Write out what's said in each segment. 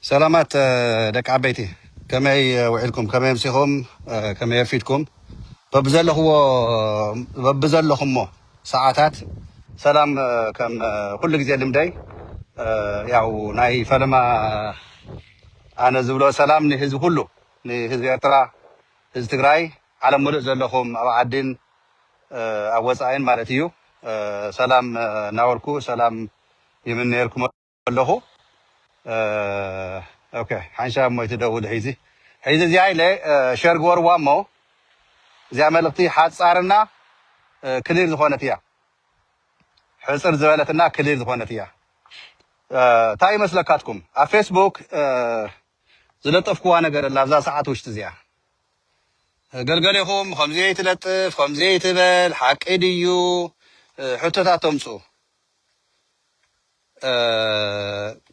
سلامات دك عبيتي كما وعلكم كما يمسيكم كما يفيدكم ببزل هو ببزل لهم ساعات سلام كم كل جزء لمدي ياو ناي فلما أنا زبلو سلام نهز كله نهز ترى هز تجراي على مرق زلهم عدين أوسعين مالتيو سلام ناولكو سلام يمنيركم له اوكي حنشا مو يتدول حيزي زي عيله شرغور وامو زي عملتي حد صارنا كلير زخونتيا حصر زبالتنا كلير زخونتيا تاي مسلكاتكم على فيسبوك زلطفكوا ነገር ላዛ ሰዓት ውሽጥ እዚያ ገልገለኹም ከምዚ ይትለጥፍ ከምዚ ይትበል ሓቂ ድዩ ሕቶታት ተምፁ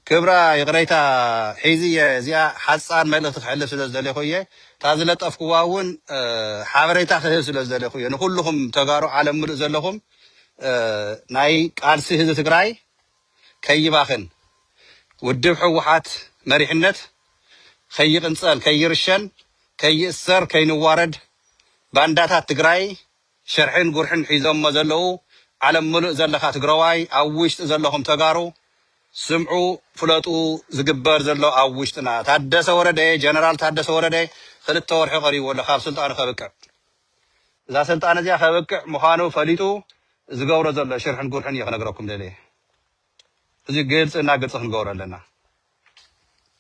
كبرى يغريتا حيزي زي حصان ملخ تخلف سلازدلي خويه تازلطف كواون حبريتا خلف سلازدلي خويه نكلهم تغارو عالم مر زلهم ناي قالسي هز تግራይ كيباخن ودب حوحات مريحنت خيقنصل كيرشن كيسر كينوارد بانداتات تግራይ شرحن قرحن حيزم مزلو عالم مر زلخا تግራዋይ اوشت زلهم تغارو سمعوا فلاتو زقبر زلو أوشتنا تحدث ورده جنرال تحدث ورده خلت تورح قريب ولا خاف سلطان خبكع إذا سلطان زي خبكع مخانو فليتو زقور زلو شرح نقول حني خنقرأكم ليه زي قلت إننا قلت خنقور لنا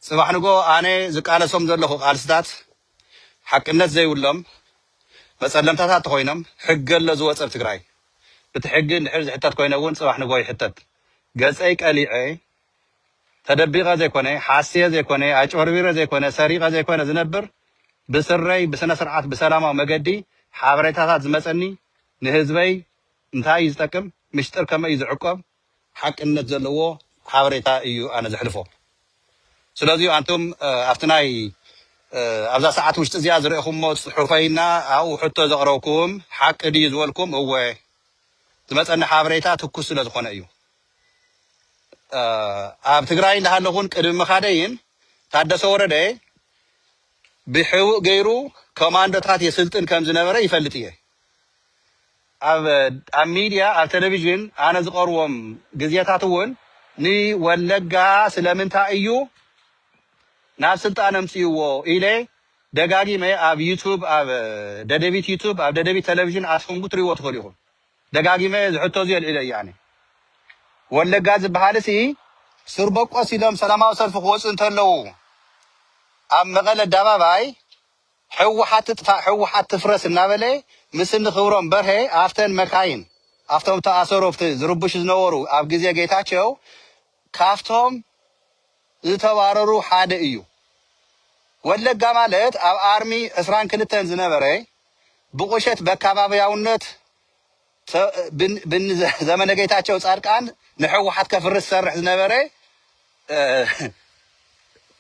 صباح نقول أنا زك على سوم زلو قال ستات حق الناس زي ولهم بس علم تات خوينم حق الله زوات تقراي بتحقن حرز حتات كوينون صباح نقول حتات قصيك أليعي تدبيغا زي كونه حاسية زي كونه أشوربيرا زي كونه سريقا زي كونه زنبر بسرعي بسنة سرعات بسلامة ومجدي حابريتها زمسني نهزبي انتهى يزتكم مشتر كما يزعقب حق النزلوه حابريتها ايو انا زحلفه سلازيو انتم افتناي ابزا ساعات وشت زياد رئيكم صحفينا او حتى زغروكم حق دي يزولكم هو زمسني حابريتها تكس لزخونه ايو أب تقرأي لها لغون كريم مخادين تحدث ورده بحو غيرو كماندو تات يسلطن كم زنبره يفلطيه أب ميديا أب تلفزيون أنا زقروم غزياتاتون ني ولغا سلامنتا ايو ناف سلطان امسيو إلي دغاغي مي أب يوتيوب أب ددبيت يوتيوب أب ددبيت تلفزيون أسفنغو تريوت خليهم دغاغي مي زحطو زيل إلي يعني ولغا زبحالسي سربقو سيلم سلاماو سلف خوص انتلو ام مغل دباباي حوحات تفرس النابلي مسن خبرون برهي افتن مكاين افتم تاثروفت زربش زنورو اب غزي گيتاچو كافتم زتواررو حاده ايو ولغا مالت اب ارمي اسران كلتن زنبري بقوشت بكابابياونت بن زمن گيتاچو صارقان نحوحات كفرس سرح زنبري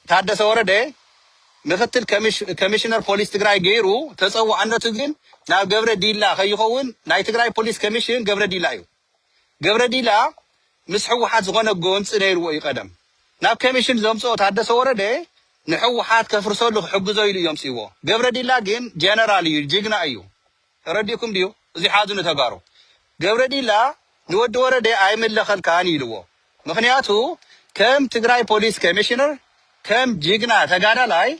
تحدث ورده مختل كميشنر بوليس تግራይ ገይሩ ተጸዋዕነቱ ግን ናብ ገብረ ዲላ ከይኸውን ናይ ትግራይ ፖሊስ ኮሚሽን ገብረ ዲላ እዩ ገብረ ዲላ ምስ ሕወሓት ዝኾነ ጎንጽ ነይርዎ ይቀደም ናብ ኮሚሽን ዘምጾ ታደሰ ወረደ ንሕወሓት ከፍርሰሉ ሕግዞ ኢሉ እዮም ሲዎ ገብረ ዲላ ግን ጀነራል እዩ ጅግና እዩ ረዲኩም ዲዩ እዚ ሓዙን ተጋሩ ገብረ ዲላ ንወዲ ወረደ ኣይመለኸልካን ኢልዎ ምክንያቱ ከም ትግራይ ፖሊስ ኮሚሽነር ከም ጅግና ተጋዳላይ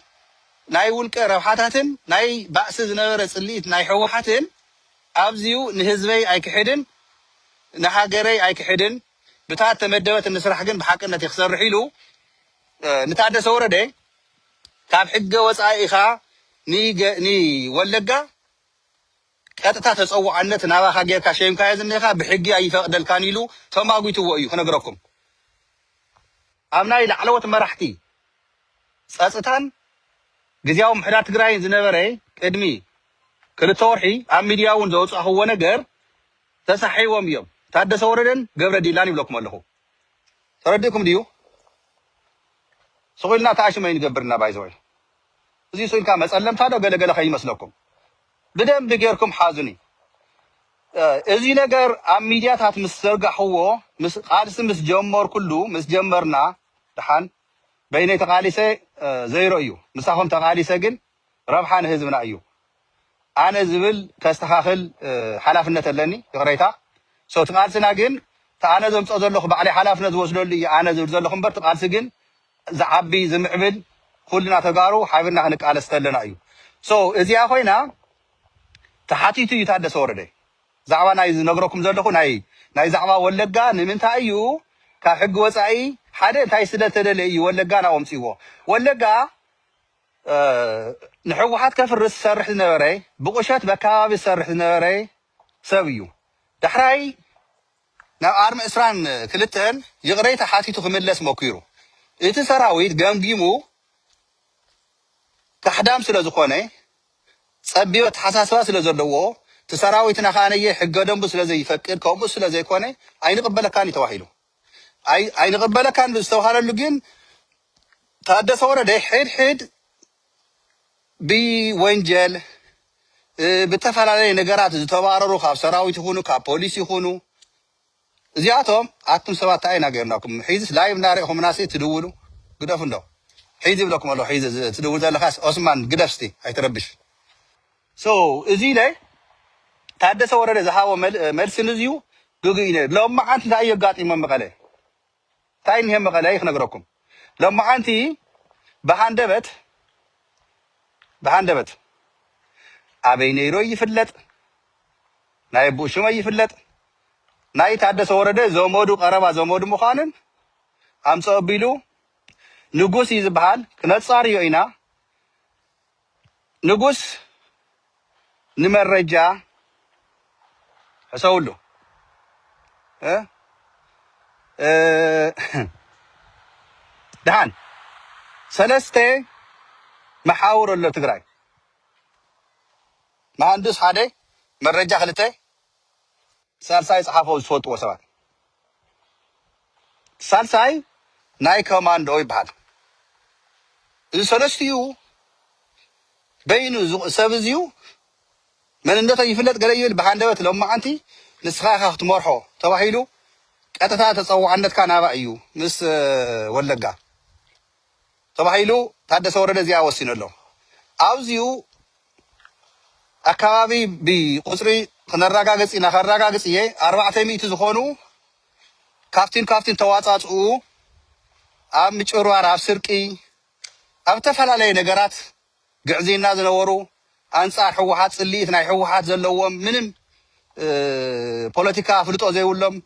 ናይ ውልቀ ረብሓታትን ናይ ባእሲ ዝነበረ ጽሊት ናይ ሕወሓትን ኣብዚዩ ንህዝበይ ኣይክሕድን ንሃገረይ ኣይክሕድን ብታት ተመደበት ንስራሕ ግን ብሓቅነት ይኽሰርሕ ኢሉ ንታደሰ ወረደ ካብ ሕገ ወፃኢ ኢኻ ኒ ወለጋ ቀጥታ ተጸዋዕነት ናባኻ ጌርካ ሸይምካ የዝነኻ ብሕጊ ኣይፈቅደልካን ኢሉ ተማጉይትዎ እዩ ክነግረኩም ኣብናይ ላዕለወት መራሕቲ ጸጽታን ግዚያው ምሕዳር ትግራይ ዝነበረ ቅድሚ ክልተ ወርሒ ኣብ ሚድያውን ዘውጻኽዎ ነገር ተሳሒቦም እዮም ታደሰ ወረደን ገብረ ዲላን ይብለኩም ኣለኹ ተረዲኩም ድዩ ስቑልና ተኣሽመ ይንገብርና ባይዘወይ እዚ ስኢልካ መጸለምታ ዶ ገለገለ ከይመስለኩም بدم بغيركم حازني እዚ ነገር ኣብ ሚዲያታት ምስ ዘርጋሕዎ ምስ ቃልስ ምስ ጀመር ኩሉ ምስ ጀመርና ድሓን بيني تقاليسه زي رأيو مساهم تقاليسه جن ربحان هزمنا أيو أنا زبل كاستخاخل حلافنا تلني غريتا سو تقالسنا جن تأنا زم تصدلخ بعلي حلافنا زوجلو لي أنا زوجلخ مبر تقالس جن زعبي زمعبل كلنا تجارو حابنا هنك على استلنا أيو سو إذا أخوينا تحاتيتو يتحدث ورده زعما نايز نغركم زلخو ناي زعما ولغا نمنتا أيو كحق وصعي حدا انتي سدتدلي ولغا ناومصيو ولغا نحوحات كفرس سرح نبري بقشات بكابي سرح نبري سبيو دحراي نا ارم اسران كلتن يغريت حاتيتو خملس موكيرو ايت سراويت غامغيمو كحدام سلازخونه صبيو تحساسوا سلازلوو تسراويتنا خانيه حق دنب سلازي يفكر كوبو سلازي كونه اي نقبلكاني توحيلو اي نقبلكان بستوحالو جن تادس ورده حيد بوينجل بتفعلي نجارات زتباررو خاب سراويت يخونو كاب بوليس يخونو زياتهم اتم سبات اي نغيرناكم حيز لايف ناريهم ناسي تدولو قدفن دو حيز بلكم الله حيز تدول زي لخاس عثمان قدفستي اي تربش سو ازي لي تادس ورده زهاو ملس نزيو دوغينه لما انت تاي يغاطي ممقله تاين هم مقله يخنغركم لما انت بهاندبت أبي نيرو يفلت ناي بوشما يفلت ناي تادس ورده زومودو قربا زومودو مخانن أمسو بيلو نغوس يزبحال كنتصار يوينا نغوس نمرجا أسولو دهان سلسته محاور اللي تقرأي مهندس حدا مرجع خلته سالساي صحافه صوت وسبات سالساي ناي كوماندو يبحال إذا سلستيو بينو سبزيو من النتا يفلت قليل بحاندوت لما أنتي نسخاخ تمرحو توحيلو قطتا تصوع عندك كان أبا مس ولقا توحيلو تحدث ورده زي أوسين له أوزيو أكابي بقصري خنرقاقص إنا خرقاقص إيه 400 زخونو كافتين تواصاتو أم مجروار أف سرقي أب تفلالي نقرات قعزينا زنورو أنصار حوحات صليت ناي حوحات زلوهم منم بوليتيكا فلطو زي ولم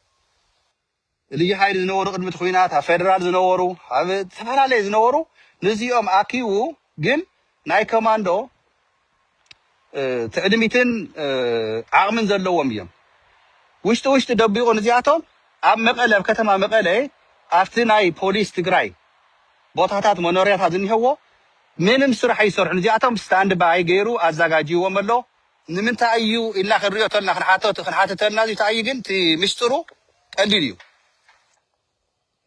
اللي هاي زنورو قدمت خوينات فيدرال زنورو أب تفلالي زنورو نزيهم أكيو جن ناي كوماندو تعلميتن عامن زلوهم يوم وشت دبيقو نزياتهم أب مقالة بكتما مقالة أفتناي بوليس تقراي بوتاتات منوريات هذن هو منم سرح يسرح نزياتهم ستاند باي غيرو أزاقاجي وملو نمنتا أيو إلا خريو تلنا خنحاتو تلنا زي تأييقن تي مشترو قليليو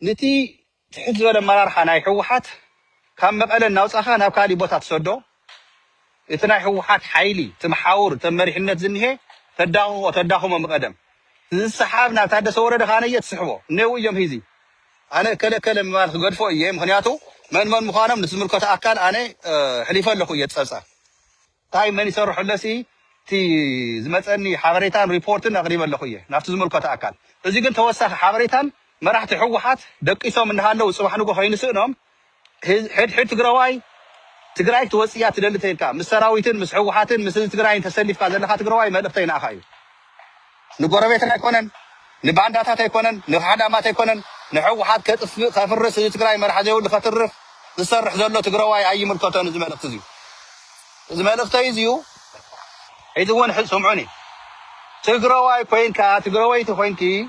نتي تحز ولا مرارحة ناي حوحات كان مقالة ناوصاخا نابكالي بوتات سودو اتناي حوحات حيلي تمحاور تمريحنت زنهي تداخو مقدم السحابنا تحدث ورده خانية تسحبو نيو يوم هيزي أنا كلا مالك قدفو إيام خنياتو من مخانم نسمر كتا أكال أنا حليفا لكو يتسلسل تاي من يسرح اللسي تي زمتني حبريتان ريبورتن أقريبا لكو يه نفس زمر كتا أكال إذا كنت توسخ حبريتان ما راح تحوحات دقيسو من هالو صباحنو خاين سئنهم حد تقراي توسيات تدلتين كا مسراويتن مسحوحاتن مسل تقراي تسلف كا زلخا تقراي مدفتين أخايو نقربيتنا يكونن نبانداتات يكونن نحدامات يكونن نحوحات كفرس تقراي مرحزي ولا خترف نصرح زلو تقراي أي ملكتون زمالك تزيو زمالك تيزيو إذا هو نحل سمعوني تقراي كوين كا تقراي تكوين كي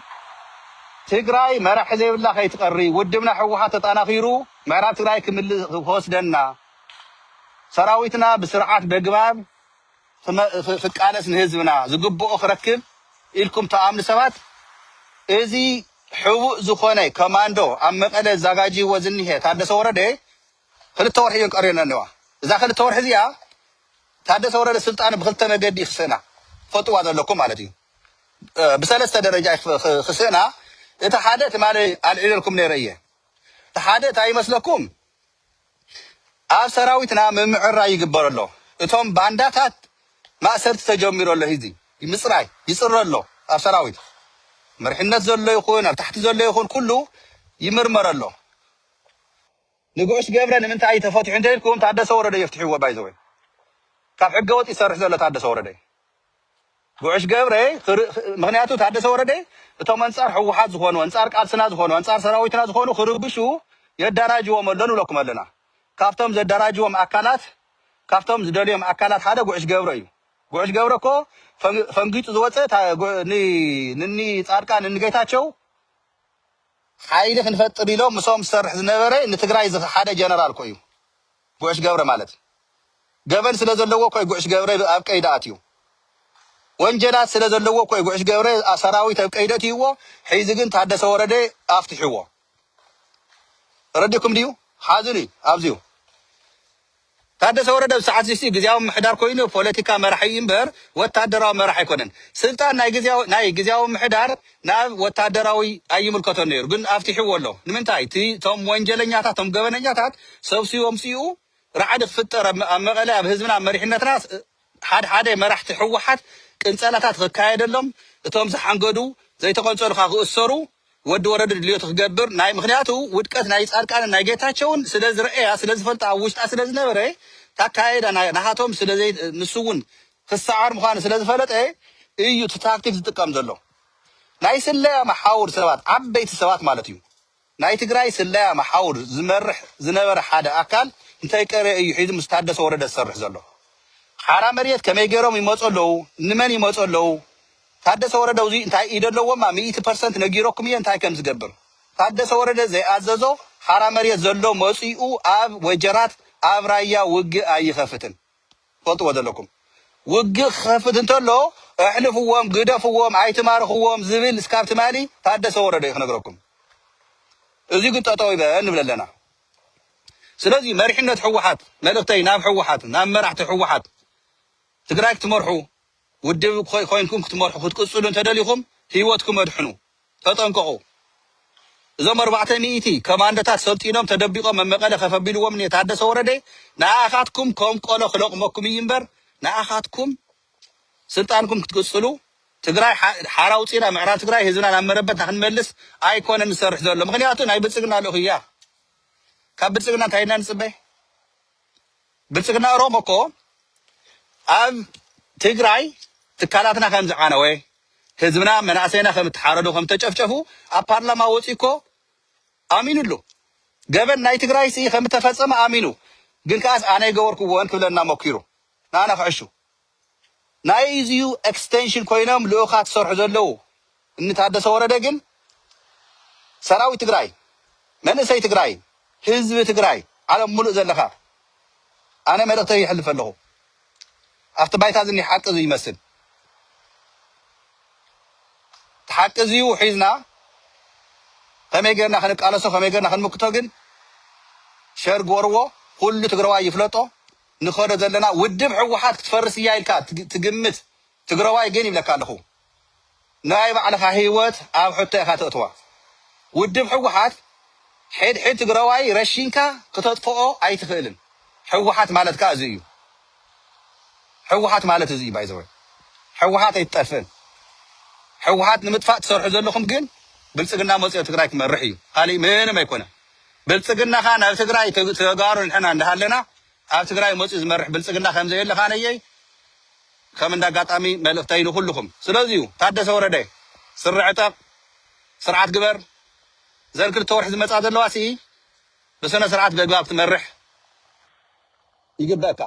تقراي مرحزي ولا خي تقري ودمنا حوحات تطاناخيرو معرات تقراي كمل خوسدنا سراويتنا بسرعات بقباب فقالس نهزبنا زقبو أخركب إلكم تأمن سبات إذي حبوء زخوني كماندو أم مقالة زاقاجي وزنيه تحدث ورده خلت تورحي ينقرينا النوا إذا خلت تورحي زيها تحدث ورده السلطان بخلتنا قد خسنا خطوة هذا لكم على دي بسلسة درجة خسنا إتحادث مالي العلى لكم نيريه تحادث أي مسلكم ኣብ ሰራዊትና ምምዕራ ይግበር ኣሎ እቶም ባንዳታት ማእሰርቲ ተጀሚሩ ኣሎ ሂዚ ይምፅራይ ይፅረ ኣሎ ኣብ ሰራዊት መርሕነት ዘሎ ይኹን ኣብ ታሕቲ ዘሎ ይኹን ኩሉ ይምርመር ኣሎ ንጉዕሽ ገብረ ንምንታይ ተፈቲሑ እንተይልኩም ታደሰ ወረደ የፍትሕዎ ባይዘወይ ካብ ሕገ ወጥ ይሰርሕ ዘሎ ታደሰ ወረደ ጉዕሽ ገብረ ምክንያቱ ታደሰ ወረደ እቶም አንጻር ሕወሓት ዝኾኑ አንጻር ቃልስና ዝኾኑ አንጻር ሰራዊትና ዝኾኑ ክርብሹ የዳራጅዎም ኣለኑ ለኩም ኣለና ካብቶም ዘዳራጅዎም ኣካላት ካብቶም ዝደልዮም ኣካላት ሓደ ጉዕሽ ገብረ እዩ ጉዕሽ ገብረ እኮ ፈንጊጡ ዝወፀ ንኒ ጻድቃን ንጌታቸው ሓይሊ ክንፈጥር ኢሎም ምሶም ዝሰርሕ ዝነበረ ንትግራይ ሓደ ጀነራል ኮ እዩ ጉዕሽ ገብረ ማለት ገበን ስለ ዘለዎ ኮይ ጉዕሽ ገብረ ኣብ ቀይዳ ኣትዩ ወንጀላት ስለ ዘለዎ ኮይ ጉዕሽ ገብረ ሰራዊት ኣብ ቀይዳ ኣትይዎ ሒዚ ግን ታደሰ ወረደ ኣፍትሕዎ ረዲኩም ድዩ ሓዝኒ ኣብዚዩ ታደሰ ወረደ ብሰዓት እዚ ግዜያዊ ምሕዳር ኮይኑ ፖለቲካ መራሒ እምበር ወታደራዊ መራሒ ኣይኮነን ስልጣን ናይ ግዜያዊ ምሕዳር ናብ ወታደራዊ ኣይምልከቶን ነይሩ ግን ኣፍትሕዎ ኣሎ ንምንታይ እቶም ወንጀለኛታት እቶም ገበነኛታት ሰብሲቦም ሲኡ ረዓድ ክፍጠር ኣብ መቐለ ኣብ ህዝብና መሪሕነትና ሓደ መራሕቲ ሕወሓት ቅንፀላታት ክካየደሎም እቶም ዝሓንገዱ ዘይተቆንፀሉ ክእሰሩ ወዲ ወረደ ድልዮት ክገብር ናይ ምክንያቱ ውድቀት ናይ ጻድቃን ናይ ጌታቸውን ስለ ዝረአያ ስለ ዝፈልጣ ኣብ ውሽጣ ስለ ዝነበረ ታካየዳ ናሃቶም ስለ ዘይ ንሱውን ክሰዓር ምዃኑ ስለ ዝፈለጠ እዩ ታክቲክ ዝጥቀም ዘሎ ናይ ስለያ መሓውር ሰባት ዓበይቲ ሰባት ማለት እዩ ናይ ትግራይ ስለያ መሓውር ዝመርሕ ዝነበረ ሓደ ኣካል እንታይ ቀረ እዩ ሒዚ ምስ ታደሰ ወረደ ዝሰርሕ ዘሎ ሓራ መሬት ከመይ ገይሮም ይመፁ ኣለዉ ንመን ይመፁ ኣለዉ ታደሰ ወረደ እዚ እንታይ ኢደለዎማ 100% ነጊሮኩም እየ እንታይ ከም ዝገብር ታደሰ ወረደ ዘይኣዘዞ ሓራ መሬት ዘሎ መፂኡ ኣብ ወጀራት ኣብ ራያ ውግእ ኣይኸፍትን ፈልጥዎ ዘለኩም ውግእ ክኸፍት እንተሎ ኣሕልፍዎም ግደፍዎም ኣይትማርኽዎም ዝብል እስካብ ትማሊ ታደሰ ወረደ ይኽነግረኩም እዚ ግን ጠጠው ይበል ንብል ኣለና ስለዚ መሪሕነት ሕወሓት መልእኽተይ ናብ ሕወሓት ናብ መራሕቲ ሕወሓት ትግራይ ክትመርሑ ውድብ ኮይንኩም ክትመርሑ ክትቅፅሉ እንተደሊኹም ህይወትኩም ኣድሕኑ ተጠንቀቑ እዞም 400 ከማንዶታት ሰልጢኖም ተደቢቆም መቀለ ከፈቢልዎም ታደሰ ወረደ ንኣኻትኩም ከም ቆሎ ክለቕመኩም እዩ እምበር ንኣኻትኩም ስልጣንኩም ክትቅፅሉ ትግራይ ሓራ ውፅኢና ምዕራብ ትግራይ ህዝብና ናብ መረበትና ክንመልስ ኣይኮነን ንሰርሕ ዘሎ ምክንያቱ ናይ ብልፅግና ልእኹ እያ ካብ ብልፅግና እንታይ ኢና ንፅበይ ብልፅግና ሮም እኮ ኣብ ትግራይ ትካላትና ከም ዝዓነወ ህዝብና መናእሰይና ከም ተሓረዱ ከም ተጨፍጨፉ ኣብ ፓርላማ ወፂኮ ኣሚኑሉ ገበን ናይ ትግራይ ሲ ከም ተፈጸመ ኣሚኑ ግን ካስ ኣነ ይገበርኩዎን ክብለና ሞኪሩ ናና ክዕሹ ናይ እዚዩ ኤክስቴንሽን ኮይኖም ልኡኻት ዝሰርሑ ዘለዉ እንታደሰ ወረደ ግን ሰራዊት ትግራይ መንእሰይ ትግራይ ህዝቢ ትግራይ ዓለም ሙሉእ ዘለኻ ኣነ መልእኽተይ ይሕልፍ ኣለኹ ኣብቲ ባይታ ዝኒ ሓቂ እዚ ይመስል ሓቂ እዚዩ ሒዝና ከመይ ጌርና ክንቃለሶ ከመይ ጌርና ክንምክቶ ግን ሸር ጎርዎ ኩሉ ትግራዋይ ይፍለጦ ንኸዶ ዘለና ውድብ ሕወሓት ክትፈርስ እያ ኢልካ ትግምት ትግራዋይ ግን ይብለካ ኣለኹ ናይ ባዕልኻ ህይወት ኣብ ሕቶ ኢኻ ተእትዋ ውድብ ሕወሓት ሕድሕድ ትግራዋይ ረሺንካ ክተጥፍኦ ኣይትኽእልን ሕወሓት ማለት ካ እዚ እዩ ሕወሓት ማለት እዚ እዩ ባይዘወይ ሕወሓት ኣይትጠልፍን ሕወሓት ንምጥፋእ ትሰርሑ ዘለኹም ግን ብልፅግና መፅኦ ትግራይ ክመርሕ እዩ ካሊእ ምንም ኣይኮነን ብልፅግናኻ ናብ ትግራይ ተጋሩ ንሕና እንዳሃለና ኣብ ትግራይ መፅኡ ዝመርሕ ብልፅግና ከም ዘየለ ኻነየይ ከም እንዳጋጣሚ መልእኽተይ ንኩልኩም ስለዚ ታደሰ ወረደ ስርዕጠቕ ስርዓት ግበር ዘን ክልተ ወርሒ ዝመፃ ዘለዋ ሲ ብስነ ስርዓት በግባብ ትመርሕ ይግበአካ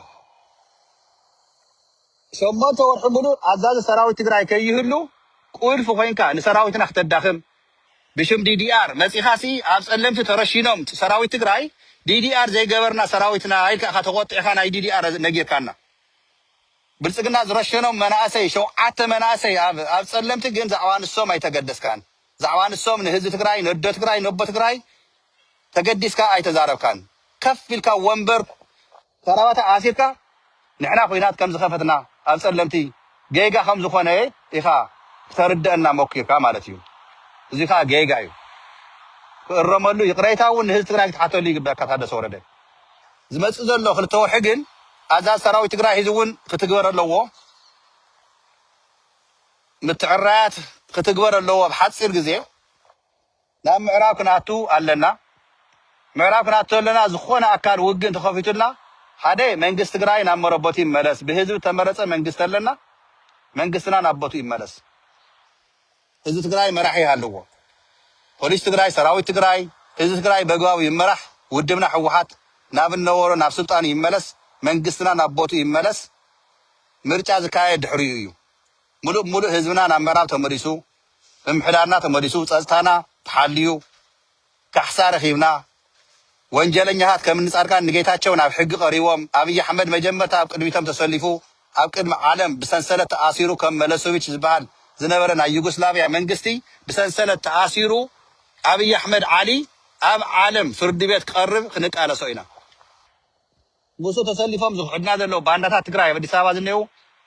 ሸሞንተ ወርሒ ሙሉእ ኣዛዚ ሰራዊት ትግራይ ከይህሉ ቁልፊ ኮይንካ ንሰራዊትና ክትዳኽም ብሽም ዲዲኣር መፂኻሲ ኣብ ፀለምቲ ተረሺኖም ሰራዊት ትግራይ ዲዲኣር ዘይገበርና ሰራዊትና ኢልካ ኢኻ ተቆጢዕኻ ናይ ዲዲኣር ነጊርካና ብልፅግና ዝረሸኖም መናእሰይ 7 መናእሰይ ኣብ ፀለምቲ ግን ዛዕባ ንሶም ኣይተገደስካን ዛዕባ ንሶም ንህዝቢ ትግራይ ንዶ ትግራይ ነቦ ትግራይ ተገዲስካ ኣይተዛረብካን ከፍ ኢልካ ወንበር ሰራባታ ኣሲርካ ንሕና ኩናት ከም ዝኸፈትና ኣብ ፀለምቲ ጌጋ ከም ዝኾነ ኢኻ ተርድአና ሞኪርካ ማለት እዩ እዚ ከዓ ጌጋ እዩ ክእረመሉ ይቅረይታ እውን ንህዝቢ ትግራይ ክትሓተሉ ይግበአካ ታደሰ ወረደ ዝመጽ ዘሎ ክልተ ወሕግን ኣዛዝ ሰራዊት ትግራይ ሒዙውን ክትግበር ኣለዎ ምትዕራያት ክትግበር ኣለዎ ብሓፂር ግዜ ናብ ምዕራብ ክናቱ ኣለና ምዕራብ ክናቱ ኣለና ዝኾነ ኣካል ውግን ተኸፊቱልና ሓደ መንግስት ትግራይ ናብ መረቦቱ ይመለስ ብህዝቢ ተመረፀ መንግስት ኣለና መንግስትና ናብ ቦቱ ይመለስ ህዝቢ ትግራይ መራሒ ኣለዎ ፖሊስ ትግራይ ሰራዊት ትግራይ ህዝቢ ትግራይ በግባቡ ይመራሕ ውድብና ሕወሓት ናብ ነበሮ ናብ ስልጣን ይመለስ መንግስትና ናብ ቦቱ ይመለስ ምርጫ ዝካየድ ድሕሪኡ እዩ ሙሉእ ህዝብና ናብ ምዕራብ ተመሊሱ ምምሕዳርና ተመሊሱ ፀጥታና ተሓልዩ ካሕሳ ረኺብና ወንጀለኛታት ከም ንጻድቃን ንጌታቸው ናብ ሕጊ ቀሪቦም ኣብይ ኣሕመድ መጀመርታ ኣብ ቅድሚቶም ተሰሊፉ ኣብ ቅድሚ ዓለም ብሰንሰለት ተኣሲሩ ከም መለሶቪች ዝበሃል ዝነበረ ናይ ዩጎስላቪያ መንግስቲ ብሰንሰለት ተኣሲሩ ኣብይ ኣሕመድ ዓሊ ኣብ ዓለም ፍርዲ ቤት ክቐርብ ክንቃለሶ ኢና ሙሱ ተሰሊፎም ዝኽዕድና ዘለዉ ባንዳታት ትግራይ ኣብ ኣዲስ ኣበባ ዝኔው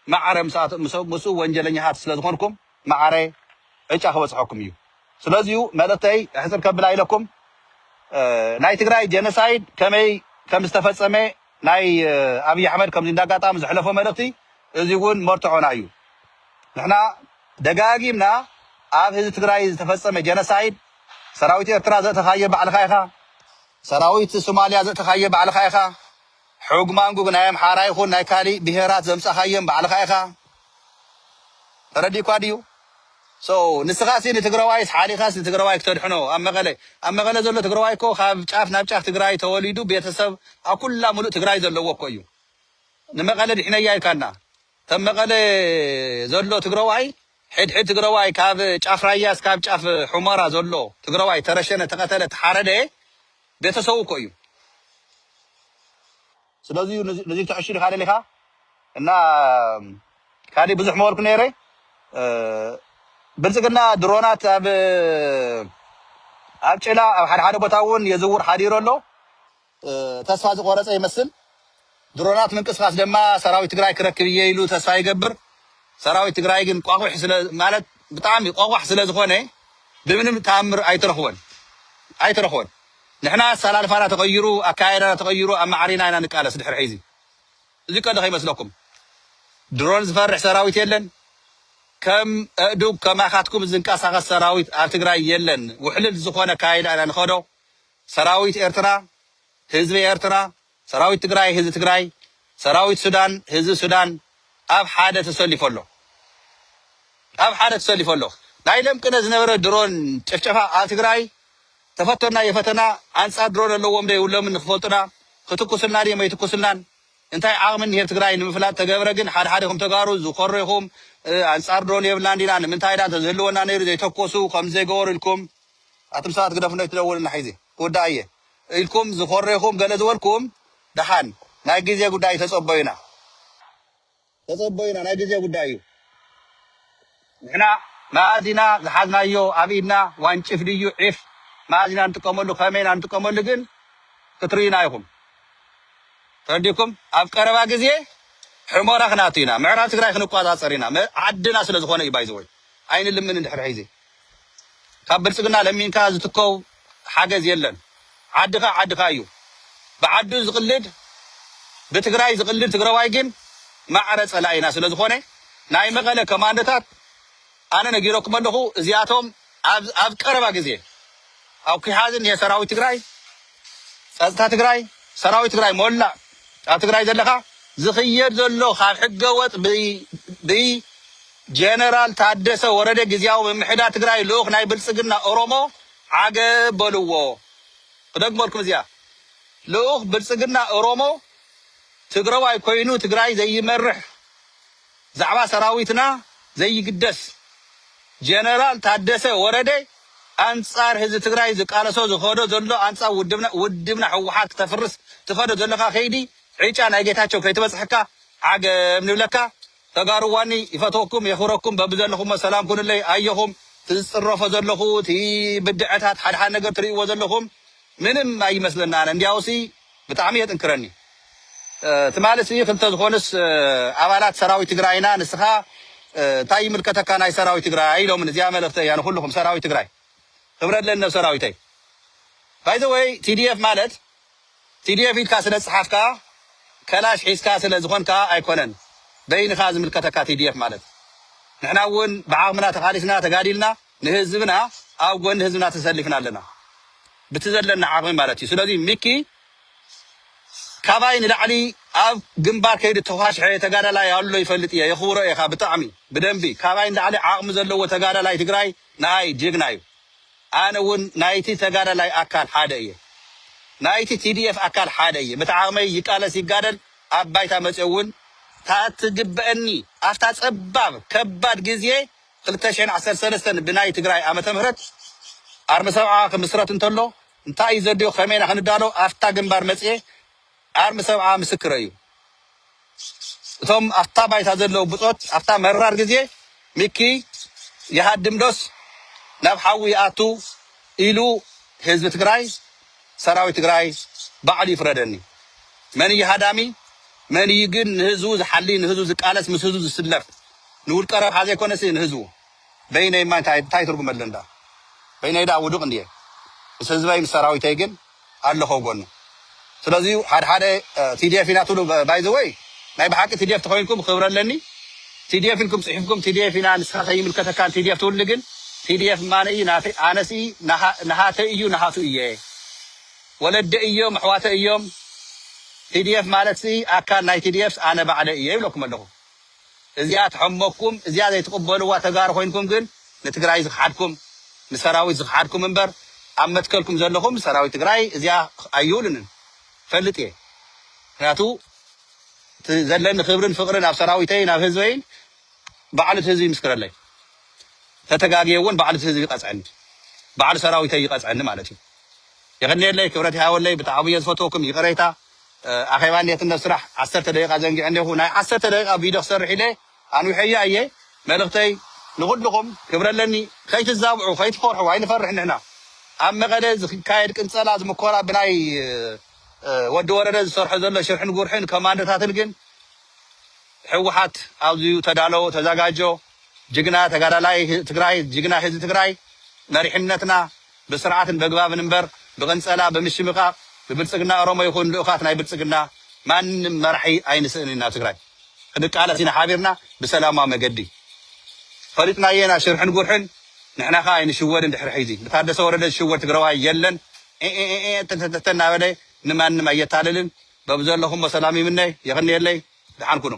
ማዕረ ምስኡ ወንጀለኛታት ስለ ዝኾንኩም ማዕረ ዕጫ ክበፅሐኩም እዩ ስለዚሁ መልእክተይ ሕፅር ከብላ ኢለኩም ናይ ትግራይ ጀኖሳይድ ከመይ ከም ዝተፈፀመ ናይ ኣብይ ኣሕመድ ከምዚ እንዳጋጣሚ ዝሕለፎ መልእክቲ እዚ እውን መርትዖና እዩ ንሕና ደጋጊምና ኣብ ህዝቢ ትግራይ ዝተፈፀመ ጀኖሳይድ ሰራዊት ኤርትራ ዘእተኻየ ባዕልኻ ኢኻ ሰራዊት ሶማልያ ዘእተኻየ ባዕልኻ ኢኻ ሕጉ ማንጉግ ናይ ኣምሓራ ይኹን ናይ ካሊእ ብሄራት ዘምፃኻዮም ባዕልኻ ኢኻ ተረዲእኳ ድዩ ንስኻሲ ንትግራዋይስ ሓሊኻስ ንትግራዋይ ክተድሕኖ ኣብ መቐለ ዘሎ ትግራዋይ እኮ ካብ ጫፍ ናብ ጫፍ ትግራይ ተወሊዱ ቤተሰብ ኣብ ኩላ ሙሉእ ትግራይ ዘለዎ እኮ እዩ ንመቐለ ድሕነያ ኢልካና ከም መቐለ ዘሎ ትግራዋይ ሕድሕድ ትግራዋይ ካብ ጫፍ ራያስ ካብ ጫፍ ሑመራ ዘሎ ትግራዋይ ተረሸነ ተቐተለ ተሓረደ ቤተሰቡ እኮ እዩ ስለዚ ነዚ ተዕሽል ካለ ሊኻ እና ካሊእ ብዙሕ መበልኩ ነይረ ብልጽግና ድሮናት ኣብ ጭላ ኣብ ሓደ ቦታ እውን የዝውር ሓዲሩ ኣሎ ተስፋ ዝቆረፀ ይመስል ድሮናት ምንቅስቃስ ድማ ሰራዊት ትግራይ ክረክብ እየ ኢሉ ተስፋ ይገብር ሰራዊት ትግራይ ግን ቋቑሕ ማለት ብጣዕሚ ቋቑሕ ስለ ዝኾነ ብምንም ተኣምር ኣይትረኽቦን ንሕና ሰላልፋና ተቐይሩ ኣካያዳና ተቐይሩ ኣብ ማዕሪና ኢና ንቃለስ ድሕሪ ሒዚ እዚ ቀልዲ ከይመስለኩም ድሮን ዝፈርሕ ሰራዊት የለን ከም ኣእዱግ ከማኻትኩም ዝንቀሳቐስ ሰራዊት ኣብ ትግራይ የለን ውሕልል ዝኾነ ካይዳ ኢና ንኸዶ ሰራዊት ኤርትራ ህዝቢ ኤርትራ ሰራዊት ትግራይ ህዝቢ ትግራይ ሰራዊት ሱዳን ህዝቢ ሱዳን ኣብ ሓደ ተሰሊፉ ኣሎ ናይ ለምቅነ ዝነበረ ድሮን ጭፍጨፋ ኣብ ትግራይ ተፈተና የፈተና አንጻር ድሮን ኣለዎም ዶ የብሎምን ንክፈልጡና ክትኩስልና ድዮም ኣይትኩስልናን እንታይ ዓቕምን ሄር ትግራይ ንምፍላጥ ተገብረ ግን ሓደ ተጋሩ ዝኮረይኹም አንጻር ድሮን የብልና እንዲና ንምንታይ ዳ ተዝህልወና ነይሩ ዘይተኮሱ ከም ዘይገበሩ ኢልኩም ኣቶም ሰባት ግደፍና ይትደውልና ሒዚ ጉዳየ ኢልኩም ዝኮረይኹም ገለ ዝበልኩም ደሓን ናይ ግዜ ጉዳይ ተጸበዩና ናይ ግዜ ጉዳይ እዩ ንሕና ማእዚና ዝሓዝናዮ ኣብ ኢድና ዋንጭፍ ድዩ ዒፍ ማእዚና ንጥቀመሉ ከመይና ንጥቀመሉ ግን ክትርዩና ኢኹም ተረዲኩም ኣብ ቀረባ ግዜ ሕሞራ ክናቱ ኢና ምዕራብ ትግራይ ክንቋፃፀር ኢና ዓድና ስለ ዝኾነ እዩ ባይዘወይ ኣይን ልምን እንድሕር ሒዚ ካብ ብልጽግና ለሚንካ ዝትከው ሓገዝ የለን ዓድኻ እዩ ብዓዱ ዝቕልድ ብትግራይ ዝቕልድ ትግራዋይ ግን ማዕረ ፀላኢና ስለ ዝኾነ ናይ መቐለ ኮማንዶታት ኣነ ነጊሮኩም ኣለኹ እዚኣቶም ኣብ ቀረባ ግዜ ኣብ ክሓዝን የሰራዊት ትግራይ ፀጥታ ትግራይ ሰራዊት ትግራይ ሞላእ ኣብ ትግራይ ዘለኻ ዝኽየድ ዘሎ ካብ ሕገ ወጥ ብጀነራል ታደሰ ወረደ ግዚያዊ ምምሕዳር ትግራይ ልኡኽ ናይ ብልጽግና ኦሮሞ ዓገበልዎ ክደግመልኩም እዚኣ ልኡኽ ብልጽግና ኦሮሞ ትግራዋይ ኮይኑ ትግራይ ዘይመርሕ ዛዕባ ሰራዊትና ዘይግደስ ጀነራል ታደሰ ወረደ አንጻር ህዝቢ ትግራይ ዝቃለሶ ዝኸዶ ዘሎ አንጻር ውድብና ሕወሓት ተፍርስ ትኸዶ ዘለካ ከይዲ ዒጫ ናይ ጌታቸው ከይትበፅሕካ ዓገብ ንብለካ ተጋሩዋኒ ይፈትወኩም የኽብረኩም በብዘለኹም ሰላም ኩንለይ ኣየኹም ትዝፅረፎ ዘለኹ እቲ ብድዕታት ሓደ ነገር ትርእይዎ ዘለኹም ምንም ኣይመስለና ኣነ እንዲያውሲ ብጣዕሚ የጥንክረኒ ትማለስ ክልተ ዝኾንስ ኣባላት ሰራዊት ትግራይና ንስኻ እንታይ ይምልከተካ ናይ ሰራዊት ትግራይ ኢሎምን እዚኣ መልእኽተ እያ ንኩልኩም ሰራዊት ትግራይ ክብረለነ ሰራዊተይ ባይ ዘ ወይ ቲዲኤፍ ማለት TDF ኢልካ ስለ ጽሓፍካ ከላሽ ሒዝካ ስለ ዝኾንካ ኣይኮነን በይንኻ ዝምልከተካ TDF ማለት ንሕና እውን ብዓቕምና ተኻሊስና ተጋዲልና ንህዝብና ኣብ ጎኒ ህዝብና ተሰሊፍና ኣለና ብትዘለና ዓቕሚ ማለት እዩ ስለዚ ሚኪ ካባይ ንላዕሊ ኣብ ግንባር ከይዲ ተዋሽሐ ተጋዳላይ ኣሎ ይፈልጥ እየ የኽብሮ ኢኻ ብጣዕሚ ብደንቢ ካባይ ንላዕሊ ዓቕሚ ዘለዎ ተጋዳላይ ትግራይ ናይ ጅግና እዩ ኣነ እውን ናይቲ ተጋዳላይ ኣካል ሓደ እየ ናይቲ TDF ኣካል ሓደ እየ በቲ ዓቕመይ ይቃለስ ይጋደል ኣብ ባይታ መፅእ እውን ታትግበአኒ ኣፍታ ፀባብ ከባድ ግዜ 2013 ብናይ ትግራይ ዓመተ ምህረት ኣርሚ ሰብዓ ክምስረት እንተሎ እንታይ እዩ ዘድዮ ከመይና ክንዳሎ ኣፍታ ግንባር መፅእ ኣርሚ ሰብዓ ምስክር እዩ እቶም ኣፍታ ባይታ ዘለው ብፆት ኣፍታ መራር ግዜ ሚኪ ይሃድም ዶስ ናብ ሓዊ ይኣቱ ኢሉ ህዝቢ ትግራይ ሰራዊት ትግራይ ባዕሉ ይፍረደኒ መን ይሃዳሚ መን ይግን ንህዝቡ ዝሓሊ ንህዝቡ ዝቃለስ ምስ ህዝቡ ዝስለፍ ንውልቀ ረብሓ ዘይኮነስ ንህዝቡ በይነይ ማ እንታይ ትርጉም ኣለንዳ በይነይ ዳ ውዱቕ እንድየ ምስ ህዝበይ ምስ ሰራዊተይ ግን ኣለኸ ጎኑ ስለዚ ሓደ TDF ኢና ትብሉ ባይ ዘ ወይ ናይ ብሓቂ TDF ተኮይንኩም ክብረለኒ TDF ኢልኩም ፅሒፍኩም TDF ኢና ንስኻ ከይምልከተካ TDF ትብሉ ግን TDF ማነ እዩ ኣነሲ ናሃተ እዩ ናሃቱ እየ ወለደ እዮም ኣሕዋተ እዮም TDF ማለት ኣካል ናይ TDF ኣነ ባዕለ እየ ይብለኩም ኣለኹ እዚኣ ተሐመኩም እዚኣ ዘይትቕበልዋ ተጋሩ ኮይንኩም ግን ንትግራይ ዝሓድኩም ንሰራዊት ዝሓድኩም እምበር ኣብ መትከልኩም ዘለኹም ሰራዊት ትግራይ እዚኣ ኣይውልንን ፈልጥ እየ ምክንያቱ ዘለኒ ክብርን ፍቅርን ኣብ ሰራዊተይ ናብ ህዝበይን ባዕሉ ህዝቢ ይምስክረለይ ተተጋግየ እውን ባዕሉ ህዝቢ ይቐፅዕኒ ባዕሉ ሰራዊተይ ይቐፅዕኒ ማለት እዩ يغنيلي كبرتي هاولي بتعبيه فوتوكم يقريتا اخيبان يتنب سرح 10 دقيقه زنقي عنده هنا 10 دقيقه فيديو سرحي لي انو يحيى ايه ملختي نقولكم كبرلني خيت الزابعوا خيت فرحوا وين فرح هنا اما غدا كايد قنصلا زمكورا بناي ود ورده زسرح زله شرحن غورحن كماندتاتن ግን حوحات አብዚዩ ተዳለው ተዘጋጆ ጅግና ተጋዳላይ ትግራይ ጅግና ህዝብ ትግራይ መሪሕነትና بسرعه بغبابن انبر بغنصلا بمشمقا ببلصقنا ኦሮሞ ይኹን ልኡኻት ናይ ብልጽግና ማን መርሒ ኣይንስእንና ትግራይ ክድቃለሲና ሓቢርና بسلامه መገዲ ፈሪጥናየና ሽርሕን ጉርሕን ንሕናኻ ኣይንሽወድን ድሕሪ ሒዚ ብታደሰ ወረደ ሽወድ ትግራዋይ የለን ተተተና በለ ንማንም ኣየታለልን በብዘለኹም ሰላም ይምነይ ይኽንየለይ ድሓንኩኑ